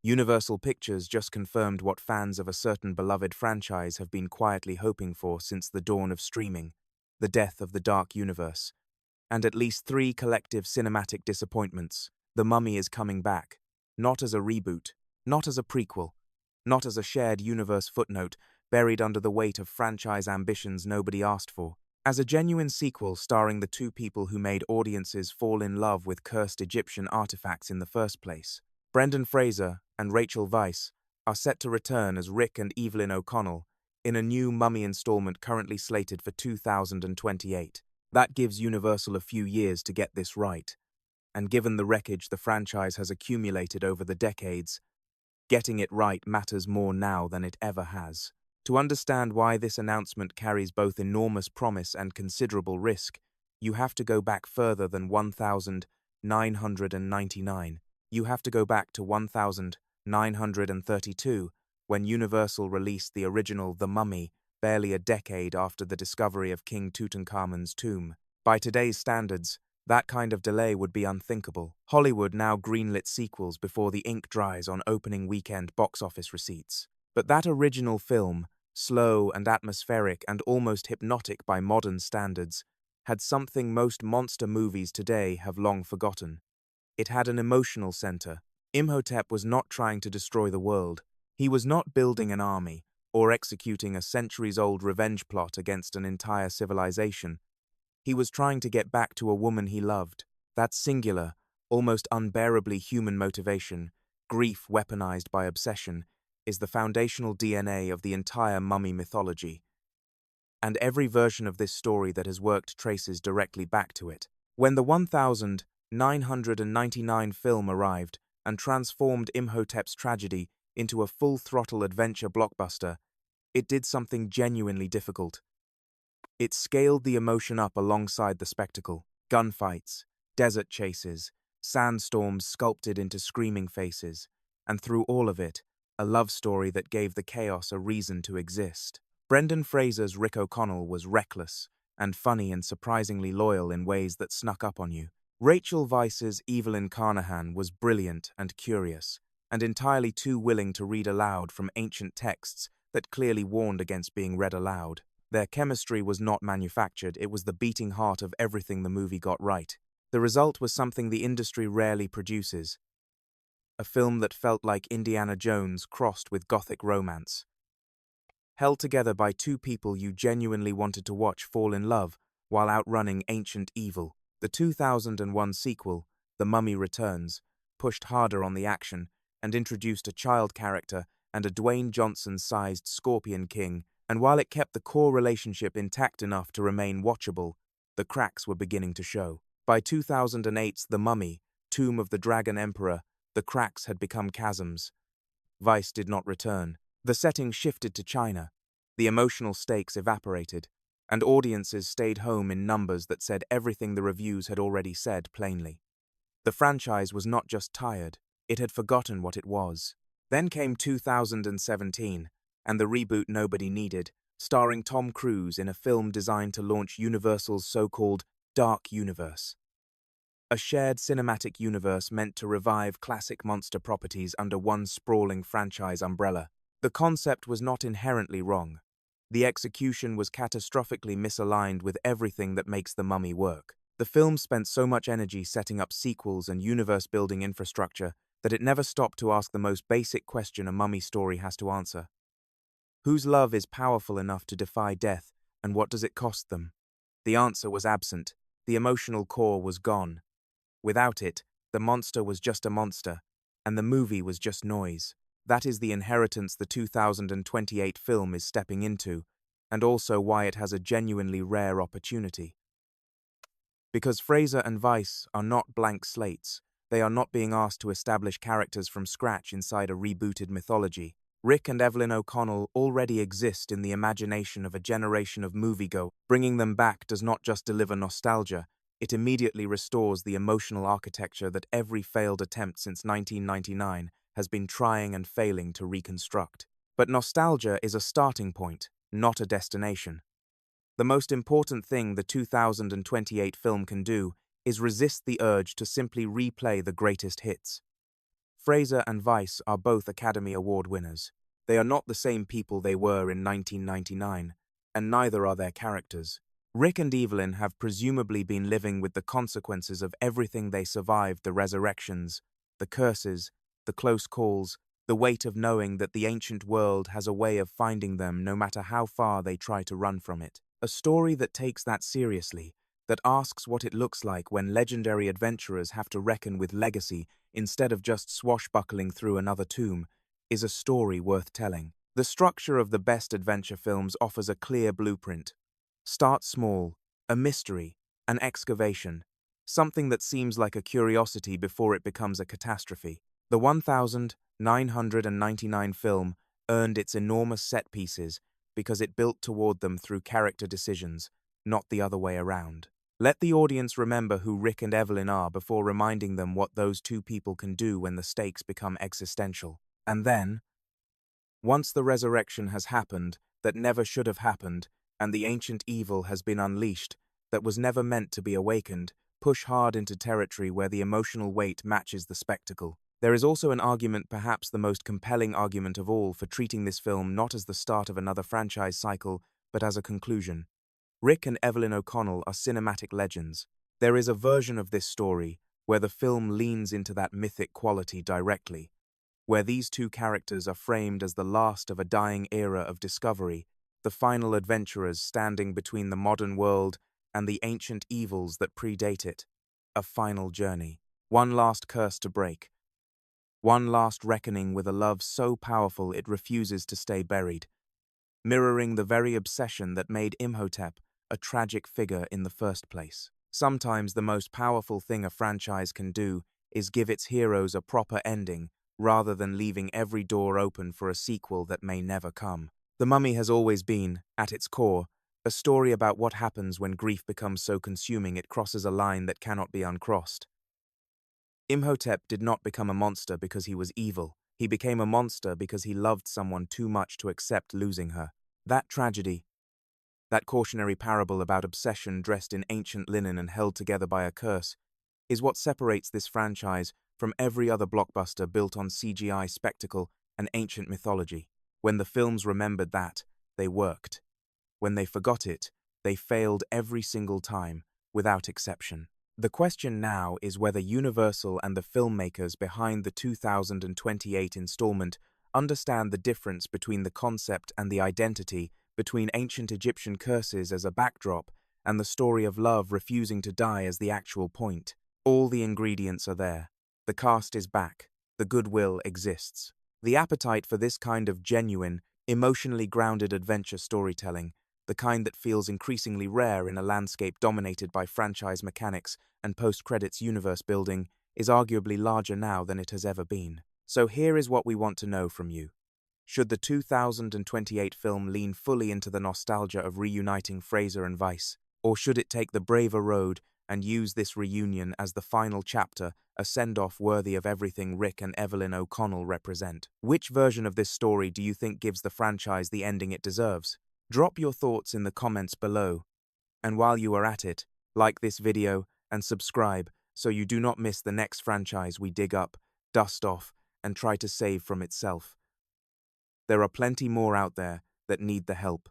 Universal Pictures just confirmed what fans of a certain beloved franchise have been quietly hoping for since the dawn of streaming: the death of the Dark Universe. And at least three collective cinematic disappointments. The Mummy is coming back. Not as a reboot, not as a prequel, not as a shared universe footnote buried under the weight of franchise ambitions nobody asked for. As a genuine sequel starring the two people who made audiences fall in love with cursed Egyptian artifacts in the first place. Brendan Fraser and Rachel Weisz are set to return as Rick and Evelyn O'Connell in a new Mummy installment currently slated for 2028. That gives Universal a few years to get this right, and given the wreckage the franchise has accumulated over the decades, getting it right matters more now than it ever has. To understand why this announcement carries both enormous promise and considerable risk, you have to go back further than 1999. You have to go back to 1932, when Universal released the original The Mummy, barely a decade after the discovery of King Tutankhamun's tomb. By today's standards, that kind of delay would be unthinkable. Hollywood now greenlit sequels before the ink dries on opening weekend box office receipts. But that original film, slow and atmospheric and almost hypnotic by modern standards, had something most monster movies today have long forgotten. It had an emotional center. Imhotep was not trying to destroy the world. He was not building an army or executing a centuries-old revenge plot against an entire civilization. He was trying to get back to a woman he loved. That singular, almost unbearably human motivation, grief weaponized by obsession, is the foundational DNA of the entire Mummy mythology. And every version of this story that has worked traces directly back to it. When the 1999 film arrived and transformed Imhotep's tragedy into a full-throttle adventure blockbuster, it did something genuinely difficult. It scaled the emotion up alongside the spectacle. Gunfights, desert chases, sandstorms sculpted into screaming faces, and through all of it, a love story that gave the chaos a reason to exist. Brendan Fraser's Rick O'Connell was reckless and funny and surprisingly loyal in ways that snuck up on you. Rachel Weisz's Evelyn Carnahan was brilliant and curious, and entirely too willing to read aloud from ancient texts that clearly warned against being read aloud. Their chemistry was not manufactured, it was the beating heart of everything the movie got right. The result was something the industry rarely produces. A film that felt like Indiana Jones crossed with gothic romance. Held together by two people you genuinely wanted to watch fall in love while outrunning ancient evil. The 2001 sequel, The Mummy Returns, pushed harder on the action and introduced a child character and a Dwayne Johnson-sized Scorpion King, and while it kept the core relationship intact enough to remain watchable, the cracks were beginning to show. By 2008's The Mummy, Tomb of the Dragon Emperor, the cracks had become chasms. Weisz did not return. The setting shifted to China. The emotional stakes evaporated, and audiences stayed home in numbers that said everything the reviews had already said plainly. The franchise was not just tired, it had forgotten what it was. Then came 2017, and the reboot nobody needed, starring Tom Cruise in a film designed to launch Universal's so-called Dark Universe. A shared cinematic universe meant to revive classic monster properties under one sprawling franchise umbrella. The concept was not inherently wrong. The execution was catastrophically misaligned with everything that makes The Mummy work. The film spent so much energy setting up sequels and universe-building infrastructure that it never stopped to ask the most basic question a Mummy story has to answer. Whose love is powerful enough to defy death, and what does it cost them? The answer was absent. The emotional core was gone. Without it, the monster was just a monster, and the movie was just noise. That is the inheritance the 2028 film is stepping into, and also why it has a genuinely rare opportunity. Because Fraser and Weisz are not blank slates, they are not being asked to establish characters from scratch inside a rebooted mythology. Rick and Evelyn O'Connell already exist in the imagination of a generation of moviegoers. Bringing them back does not just deliver nostalgia, it immediately restores the emotional architecture that every failed attempt since 1999 has been trying and failing to reconstruct. But nostalgia is a starting point, not a destination. The most important thing the 2028 film can do is resist the urge to simply replay the greatest hits. Fraser and Weisz are both Academy Award winners. They are not the same people they were in 1999, and neither are their characters. Rick and Evelyn have presumably been living with the consequences of everything they survived: the resurrections, the curses, the close calls, the weight of knowing that the ancient world has a way of finding them no matter how far they try to run from it. A story that takes that seriously, that asks what it looks like when legendary adventurers have to reckon with legacy instead of just swashbuckling through another tomb, is a story worth telling. The structure of the best adventure films offers a clear blueprint. Start small, a mystery, an excavation, something that seems like a curiosity before it becomes a catastrophe. The 1999 film earned its enormous set pieces because it built toward them through character decisions, not the other way around. Let the audience remember who Rick and Evelyn are before reminding them what those two people can do when the stakes become existential. And then, once the resurrection has happened that never should have happened, and the ancient evil has been unleashed that was never meant to be awakened, push hard into territory where the emotional weight matches the spectacle. There is also an argument, perhaps the most compelling argument of all, for treating this film not as the start of another franchise cycle, but as a conclusion. Rick and Evelyn O'Connell are cinematic legends. There is a version of this story where the film leans into that mythic quality directly, where these two characters are framed as the last of a dying era of discovery, the final adventurers standing between the modern world and the ancient evils that predate it. A final journey. One last curse to break. One last reckoning with a love so powerful it refuses to stay buried, mirroring the very obsession that made Imhotep a tragic figure in the first place. Sometimes the most powerful thing a franchise can do is give its heroes a proper ending rather than leaving every door open for a sequel that may never come. The Mummy has always been, at its core, a story about what happens when grief becomes so consuming it crosses a line that cannot be uncrossed. Imhotep did not become a monster because he was evil. He became a monster because he loved someone too much to accept losing her. That tragedy, that cautionary parable about obsession dressed in ancient linen and held together by a curse, is what separates this franchise from every other blockbuster built on CGI spectacle and ancient mythology. When the films remembered that, they worked. When they forgot it, they failed every single time, without exception. The question now is whether Universal and the filmmakers behind the 2028 installment understand the difference between the concept and the identity, between ancient Egyptian curses as a backdrop and the story of love refusing to die as the actual point. All the ingredients are there. The cast is back. The goodwill exists. The appetite for this kind of genuine, emotionally grounded adventure storytelling, the kind that feels increasingly rare in a landscape dominated by franchise mechanics and post-credits universe building, is arguably larger now than it has ever been. So here is what we want to know from you. Should the 2028 film lean fully into the nostalgia of reuniting Fraser and Weisz, or should it take the braver road and use this reunion as the final chapter, a send-off worthy of everything Rick and Evelyn O'Connell represent? Which version of this story do you think gives the franchise the ending it deserves? Drop your thoughts in the comments below. And while you are at it, like this video and subscribe so you do not miss the next franchise we dig up, dust off, and try to save from itself. There are plenty more out there that need the help.